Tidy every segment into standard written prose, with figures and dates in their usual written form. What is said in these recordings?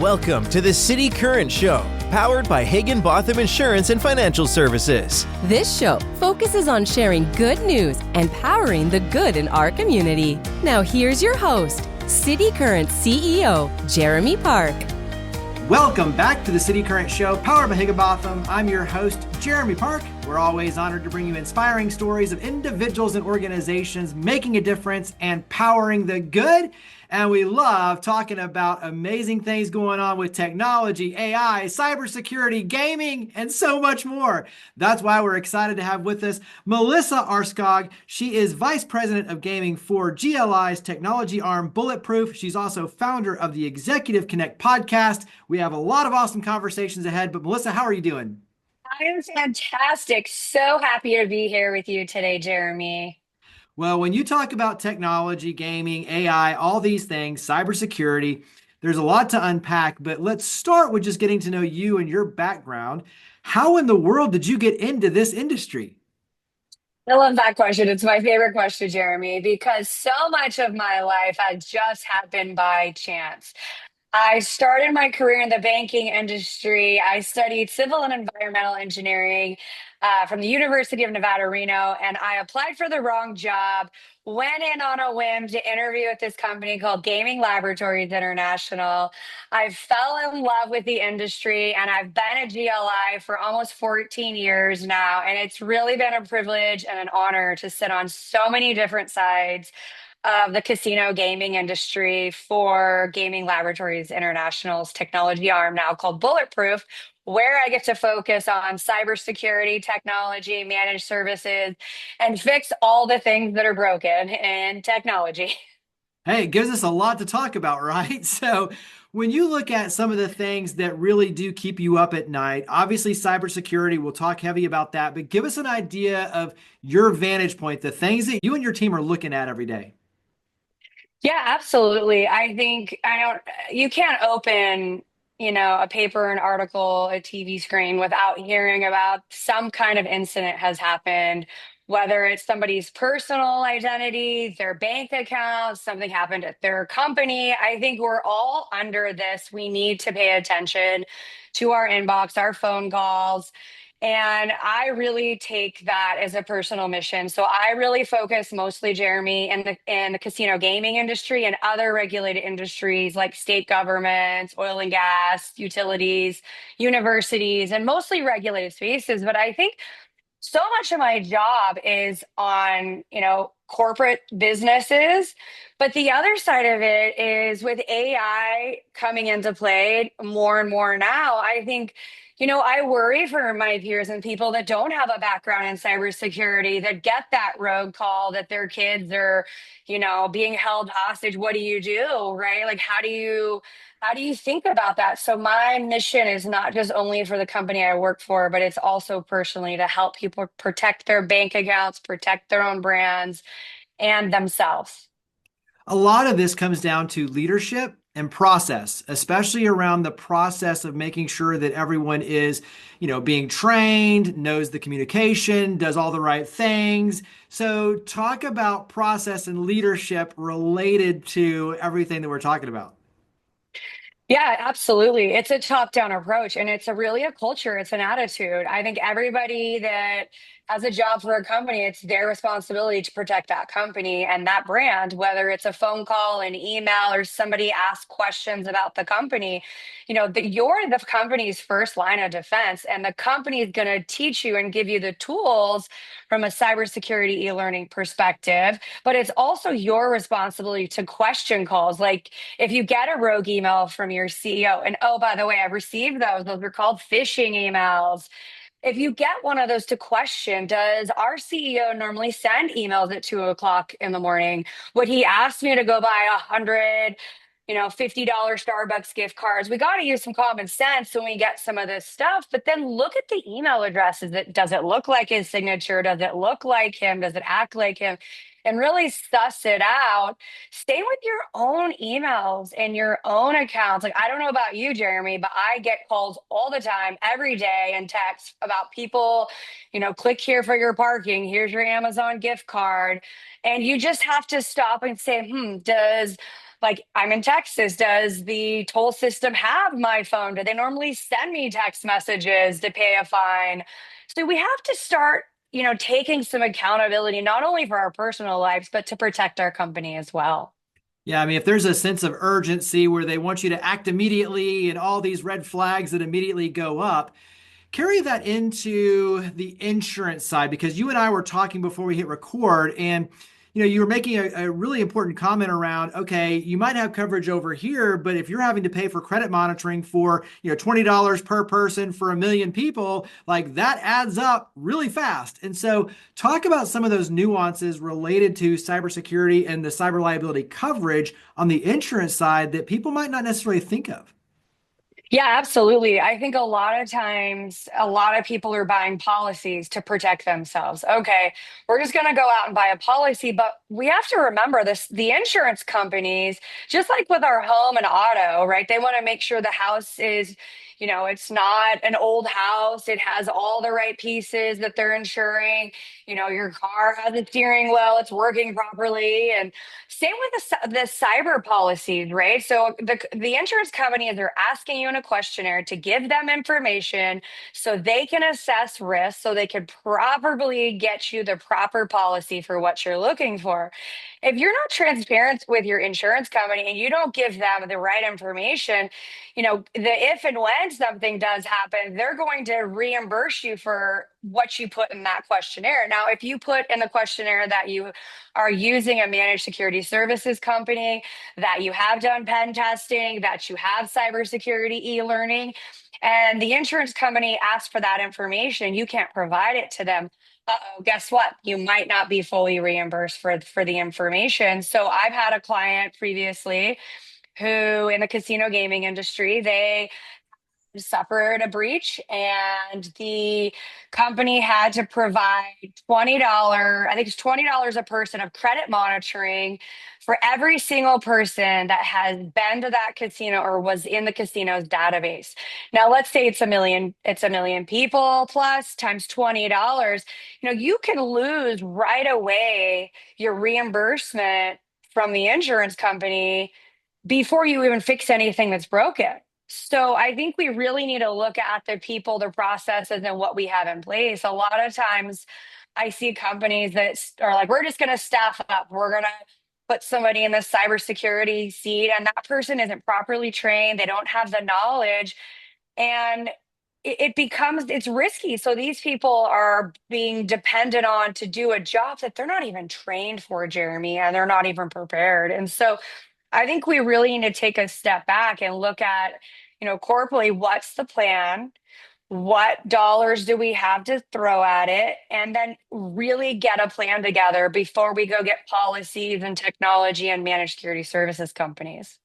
Welcome to the City Current Show, powered by Higginbotham Insurance and Financial Services. This show focuses on sharing good news and powering the good in our community. Now here's your host, City Current CEO, Jeremy Park. Welcome back to the City Current Show, powered by Higginbotham. I'm your host, Jeremy Park. We're always honored to bring you inspiring stories of individuals and organizations making a difference and powering the good. And we love talking about amazing things going on with technology, AI, cybersecurity, gaming, and so much more. That's why we're excited to have with us Melissa Aarskaug. She is Vice President of Gaming for GLI's technology arm, Bulletproof. She's also founder of the Executive Connect podcast. We have a lot of awesome conversations ahead, but Melissa, how are you doing? I am fantastic. So happy to be here with you today, Jeremy. Well, when you talk about technology, gaming, AI, all these things, cybersecurity, there's a lot to unpack, but let's start with just getting to know you and your background. How in the world did you get into this industry? I love that question. It's my favorite question, Jeremy, because so much of my life has just happened by chance. I started my career in the banking industry. I studied civil and environmental engineering from the University of Nevada, Reno, and I applied for the wrong job, went in on a whim to interview with this company called Gaming Laboratories International. I fell in love with the industry, and I've been at GLI for almost 14 years now, and it's really been a privilege and an honor to sit on so many different sides of the casino gaming industry for Gaming Laboratories International's technology arm, now called Bulletproof, where I get to focus on cybersecurity, technology, managed services, and fix all the things that are broken in technology. Hey, it gives us a lot to talk about, right? So when you look at some of the things that really do keep you up at night, obviously cybersecurity, we'll talk heavy about that, but give us an idea of your vantage point, the things that you and your team are looking at every day. Yeah, absolutely. I think you can't open, a paper, an article, a TV screen without hearing about some kind of incident has happened, whether it's somebody's personal identity, their bank account, something happened at their company. I think we're all under this. We need to pay attention to our inbox, our phone calls. And I really take that as a personal mission. So I really focus mostly, Jeremy, in the casino gaming industry and other regulated industries like state governments, oil and gas, utilities, universities, and mostly regulated spaces. But I think so much of my job is on, corporate businesses. But the other side of it is with AI coming into play more and more now, I think, I worry for my peers and people that don't have a background in cybersecurity that get that rogue call that their kids are, being held hostage. What do you do, right? Like, how do you think about that? So my mission is not just only for the company I work for, but it's also personally to help people protect their bank accounts, protect their own brands and themselves. A lot of this comes down to leadership and process, especially around the process of making sure that everyone is, being trained, knows the communication, does all the right things. So talk about process and leadership related to everything that we're talking about. Yeah, absolutely. It's a top-down approach and it's really a culture. It's an attitude. I think everybody that has a job for a company, it's their responsibility to protect that company and that brand, whether it's a phone call, an email, or somebody asks questions about the company. You're the company's first line of defense, and the company is going to teach you and give you the tools from a cybersecurity e-learning perspective. But it's also your responsibility to question calls. Like, if you get a rogue email from your CEO, and oh, by the way, I've received those are called phishing emails. If you get one of those, to question, does our CEO normally send emails at 2 o'clock in the morning? Would he ask me to go buy 100, $50 Starbucks gift cards? We got to use some common sense when we get some of this stuff, but then look at the email addresses. Does it look like his signature? Does it look like him? Does it act like him? And really suss it out. Stay with your own emails and your own accounts. Like, I don't know about you, Jeremy, but I get calls all the time, every day, and texts about people, click here for your parking. Here's your Amazon gift card. And you just have to stop and say, does Like, I'm in Texas. Does the toll system have my phone? Do they normally send me text messages to pay a fine? So we have to start, taking some accountability, not only for our personal lives, but to protect our company as well. Yeah, I mean, if there's a sense of urgency where they want you to act immediately and all these red flags that immediately go up, carry that into the insurance side because you and I were talking before we hit record, and you were making a really important comment around, okay, you might have coverage over here, but if you're having to pay for credit monitoring for $20 per person for 1 million people, like that adds up really fast. And so talk about some of those nuances related to cybersecurity and the cyber liability coverage on the insurance side that people might not necessarily think of. Yeah, absolutely. I think a lot of times, a lot of people are buying policies to protect themselves. Okay, we're just going to go out and buy a policy, but we have to remember this, the insurance companies, just like with our home and auto, right? They want to make sure the house is, it's not an old house. It has all the right pieces that they're insuring. Your car has a steering wheel, it's working properly. And same with the cyber policies, right? So the insurance companies are asking you in a questionnaire to give them information so they can assess risk, so they can properly get you the proper policy for what you're looking for. If you're not transparent with your insurance company and you don't give them the right information, if and when something does happen, they're going to reimburse you for what you put in that questionnaire. Now, if you put in the questionnaire that you are using a managed security services company, that you have done pen testing, that you have cybersecurity e-learning, and the insurance company asks for that information, you can't provide it to them. Uh-oh, guess what? You might not be fully reimbursed for the information. So I've had a client previously who in the casino gaming industry, they suffered a breach and the company had to provide $20, I think it's $20 a person of credit monitoring for every single person that has been to that casino or was in the casino's database. Now let's say it's 1 million people plus times $20. You can lose right away your reimbursement from the insurance company before you even fix anything that's broken. So I think we really need to look at the people, the processes, and what we have in place. A lot of times I see companies that are like, we're just going to staff up. We're going to put somebody in the cybersecurity seat, and that person isn't properly trained. They don't have the knowledge. And it becomes, it's risky. So these people are being dependent on to do a job that they're not even trained for, Jeremy, and they're not even prepared. And so I think we really need to take a step back and look at, corporately, what's the plan? What dollars do we have to throw at it? And then really get a plan together before we go get policies and technology and managed security services companies.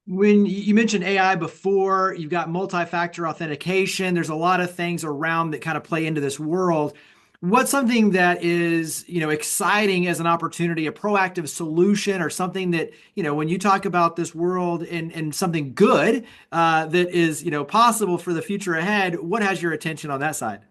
When you mentioned AI before, you've got multi-factor authentication. There's a lot of things around that kind of play into this world. What's something that is, exciting as an opportunity, a proactive solution, or something that, when you talk about this world and something good that is, possible for the future ahead, what has your attention on that side?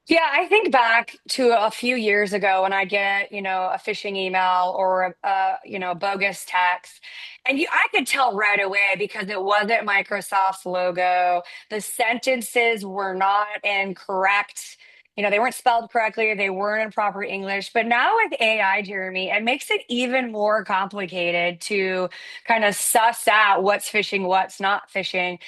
Yeah, I think back to a few years ago when I get, a phishing email or a bogus text, and I could tell right away because it wasn't Microsoft's logo. The sentences were not in correct, they weren't spelled correctly, or they weren't in proper English. But now with AI, Jeremy, it makes it even more complicated to kind of suss out what's phishing, what's not phishing.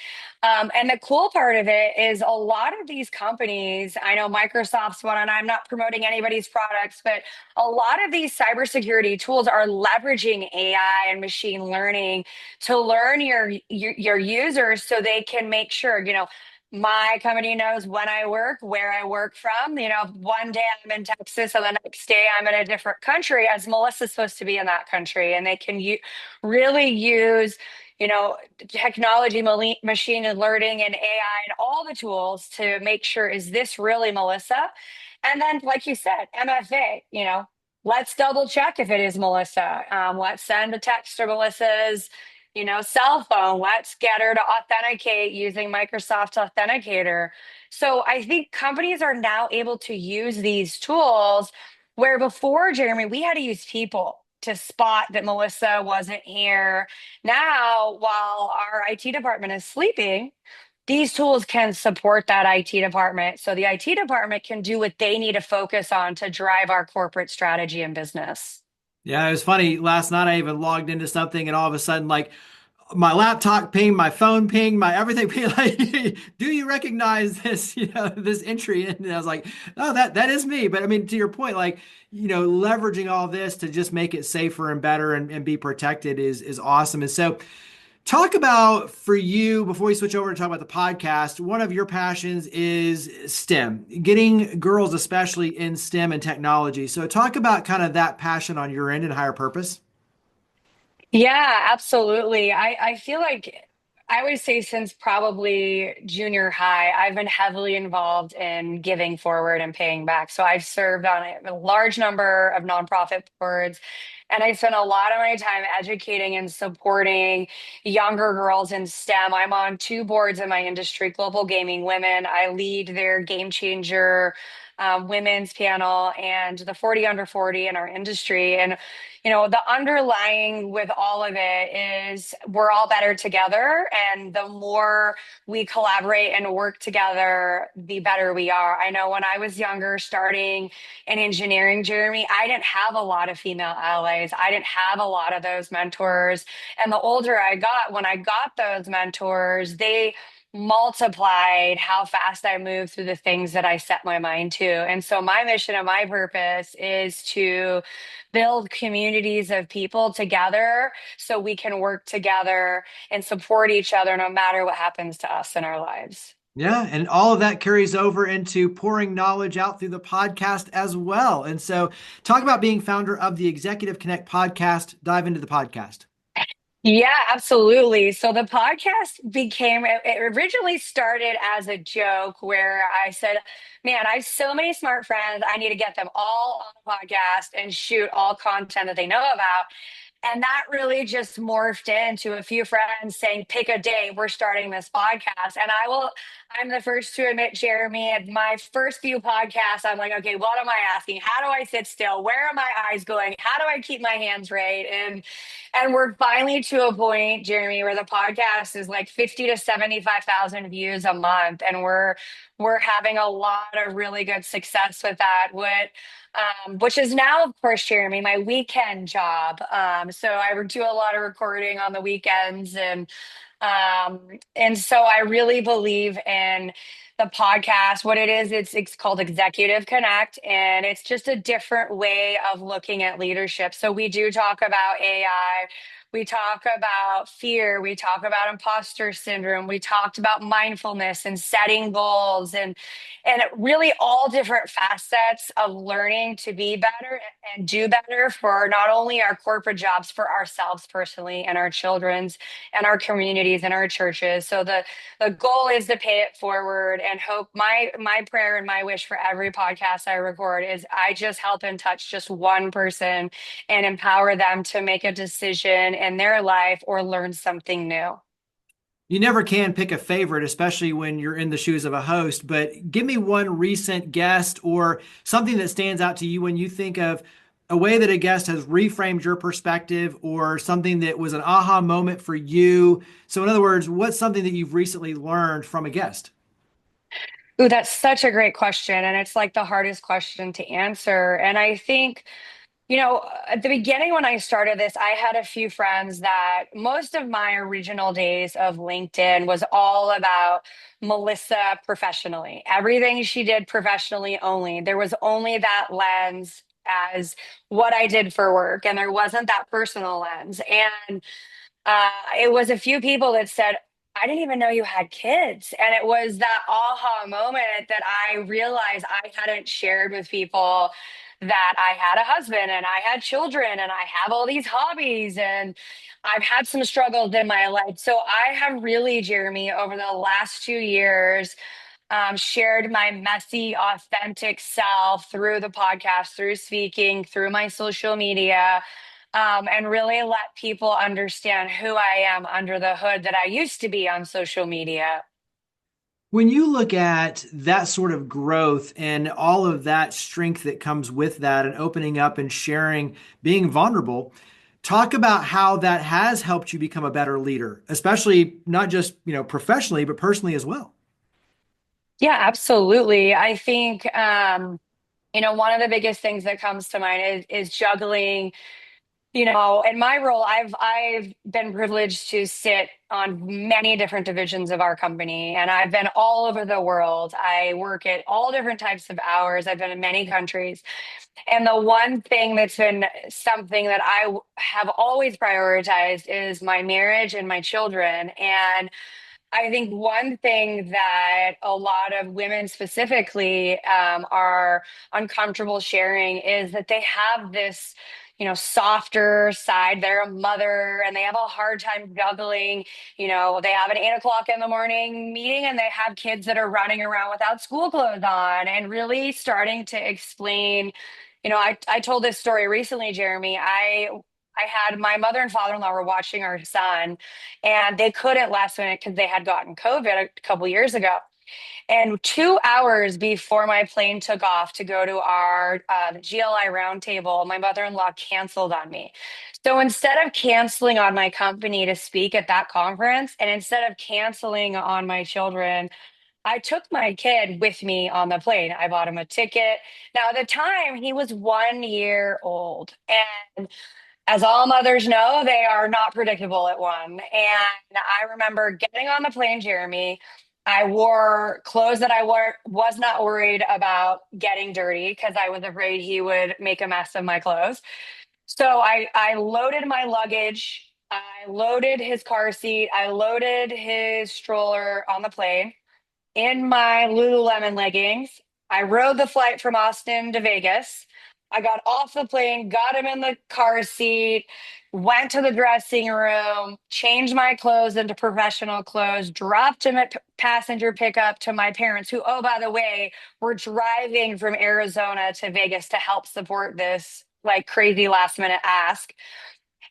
And the cool part of it is a lot of these companies, I know Microsoft's one, and I'm not promoting anybody's products, but a lot of these cybersecurity tools are leveraging AI and machine learning to learn your users so they can make sure, my company knows when I work, where I work from. One day I'm in Texas and the next day I'm in a different country, as Melissa's supposed to be in that country. And they can really use technology, machine learning, and AI, and all the tools to make sure, is this really Melissa? And then, like you said, MFA, let's double check if it is Melissa. Let's send a text to Melissa's, cell phone. Let's get her to authenticate using Microsoft Authenticator. So I think companies are now able to use these tools where before, Jeremy, we had to use people. to spot that Melissa wasn't here. Now, while our IT department is sleeping, these tools can support that IT department. So the IT department can do what they need to focus on to drive our corporate strategy and business. Yeah, it was funny. Last night I even logged into something and all of a sudden, like my laptop pinged, my phone pinged, my everything pinged. Like, do you recognize this, this entry? And I was like, oh, that is me. But I mean, to your point, like, leveraging all this to just make it safer and better and be protected is awesome. And so talk about for you, before we switch over to talk about the podcast, one of your passions is STEM, getting girls, especially in STEM and technology. So talk about kind of that passion on your end and higher purpose. Yeah, absolutely. I feel like I would say since probably junior high, I've been heavily involved in giving forward and paying back. So I've served on a large number of nonprofit boards, and I spent a lot of my time educating and supporting younger girls in STEM. I'm on two boards in my industry, Global Gaming Women. I lead their Game Changer women's panel and the 40 under 40 in our industry. And the underlying with all of it is we're all better together. And the more we collaborate and work together, the better we are. I know when I was younger, starting in engineering, Jeremy, I didn't have a lot of female allies. I didn't have a lot of those mentors. And the older I got, when I got those mentors, they multiplied how fast I moved through the things that I set my mind to. And so my mission and my purpose is to build communities of people together so we can work together and support each other no matter what happens to us in our lives. Yeah, and all of that carries over into pouring knowledge out through the podcast as well. And so, talk about being founder of the Executive Connect podcast. Dive into the podcast. Yeah, absolutely. So the podcast it originally started as a joke where I said, man, I have so many smart friends. I need to get them all on the podcast and shoot all content that they know about. And that really just morphed into a few friends saying, pick a day, we're starting this podcast. And I'm the first to admit, Jeremy, at my first few podcasts, I'm like, okay, what am I asking? How do I sit still? Where are my eyes going? How do I keep my hands right? And we're finally to a point, Jeremy, where the podcast is like 50 to 75,000 views a month. And we're having a lot of really good success with that. Which is now, of course, Jeremy, my weekend job. So I do a lot of recording on the weekends, and so I really believe in the podcast. What it is, it's called Executive Connect, and it's just a different way of looking at leadership. So we do talk about AI. We talk about fear. We talk about imposter syndrome. We talked about mindfulness and setting goals and really all different facets of learning to be better and do better for not only our corporate jobs, for ourselves personally and our children's and our communities and our churches. So the goal is to pay it forward and hope. My prayer and my wish for every podcast I record is I just help and touch just one person and empower them to make a decision in their life or learn something new. You never can pick a favorite, especially when you're in the shoes of a host, but give me one recent guest or something that stands out to you when you think of a way that a guest has reframed your perspective or something that was an aha moment for you. So, in other words, what's something that you've recently learned from a guest? Ooh, that's such a great question. And it's like the hardest question to answer. And I think, at the beginning when I started this, I had a few friends that most of my original days of LinkedIn was all about Melissa professionally. Everything she did professionally only. There was only that lens as what I did for work, and there wasn't that personal lens. And it was a few people that said, I didn't even know you had kids. And it was that aha moment that I realized I hadn't shared with people that I had a husband and I had children and I have all these hobbies and I've had some struggles in my life. So I have really, Jeremy, over the last 2 years, shared my messy, authentic self through the podcast, through speaking, through my social media, and really let people understand who I am under the hood that I used to be on social media. When you look at that sort of growth and all of that strength that comes with that and opening up and sharing, being vulnerable, talk about how that has helped you become a better leader, especially not just, professionally, but personally as well. Yeah, absolutely. I think, one of the biggest things that comes to mind is juggling. In my role, I've been privileged to sit on many different divisions of our company, and I've been all over the world. I work at all different types of hours. I've been in many countries. And the one thing that's been something that have always prioritized is my marriage and my children. And I think one thing that a lot of women specifically are uncomfortable sharing is that they have this, softer side. They're a mother and they have a hard time juggling. They have an 8 o'clock in the morning meeting and they have kids that are running around without school clothes on and really starting to explain. I told this story recently, Jeremy. I had my mother and father-in-law were watching our son and they couldn't last minute because they had gotten COVID a couple years ago. And 2 hours before my plane took off to go to our GLI roundtable, my mother-in-law canceled on me. So instead of canceling on my company to speak at that conference, and instead of canceling on my children, I took my kid with me on the plane. I bought him a ticket. Now, at the time, he was 1 year old. And as all mothers know, they are not predictable at one. And I remember getting on the plane, Jeremy. I wore clothes that was not worried about getting dirty because I was afraid he would make a mess of my clothes. So I loaded my luggage. I loaded his car seat. I loaded his stroller on the plane in my Lululemon leggings. I rode the flight from Austin to Vegas. I got off the plane, got him in the car seat, went to the dressing room, changed my clothes into professional clothes, dropped him at passenger pickup to my parents, who, oh, by the way, were driving from Arizona to Vegas to help support this like crazy last minute ask.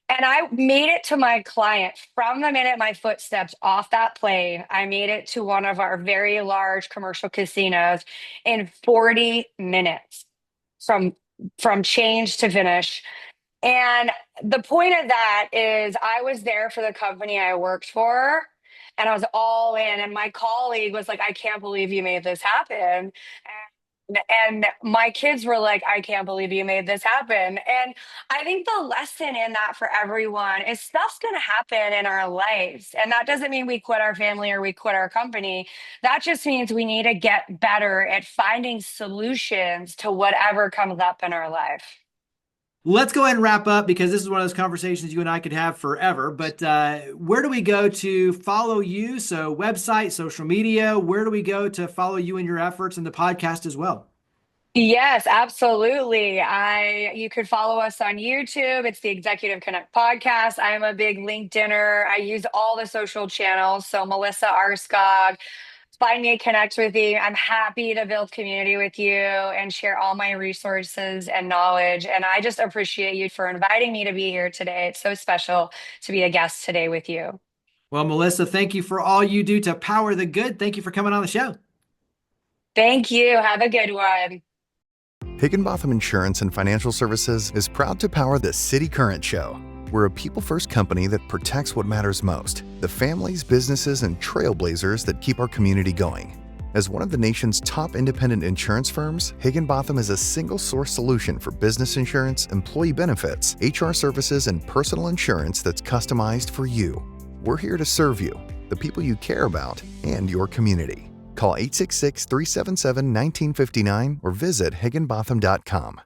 And I made it to my client from the minute my foot stepped off that plane. I made it to one of our very large commercial casinos in 40 minutes from change to finish. And the point of that is I was there for the company I worked for and I was all in. And my colleague was like, I can't believe you made this happen. And my kids were like, I can't believe you made this happen. And I think the lesson in that for everyone is stuff's going to happen in our lives. And that doesn't mean we quit our family or we quit our company. That just means we need to get better at finding solutions to whatever comes up in our life. Let's go ahead and wrap up because this is one of those conversations you and I could have forever. But where do we go to follow you? So website, social media, where do we go to follow you and your efforts and the podcast as well? Yes, absolutely. You could follow us on YouTube. It's the Executive Connect podcast. I am a big LinkedIner. I use all the social channels. So Melissa Aarskaug, find me, connect with you. I'm happy to build community with you and share all my resources and knowledge. And I just appreciate you for inviting me to be here today. It's so special to be a guest today with you. Well, Melissa, thank you for all you do to power the good. Thank you for coming on the show. Thank you. Have a good one. Higginbotham Insurance and Financial Services is proud to power the City Current Show. We're a people-first company that protects what matters most, the families, businesses, and trailblazers that keep our community going. As one of the nation's top independent insurance firms, Higginbotham is a single-source solution for business insurance, employee benefits, HR services, and personal insurance that's customized for you. We're here to serve you, the people you care about, and your community. Call 866-377-1959 or visit higginbotham.com.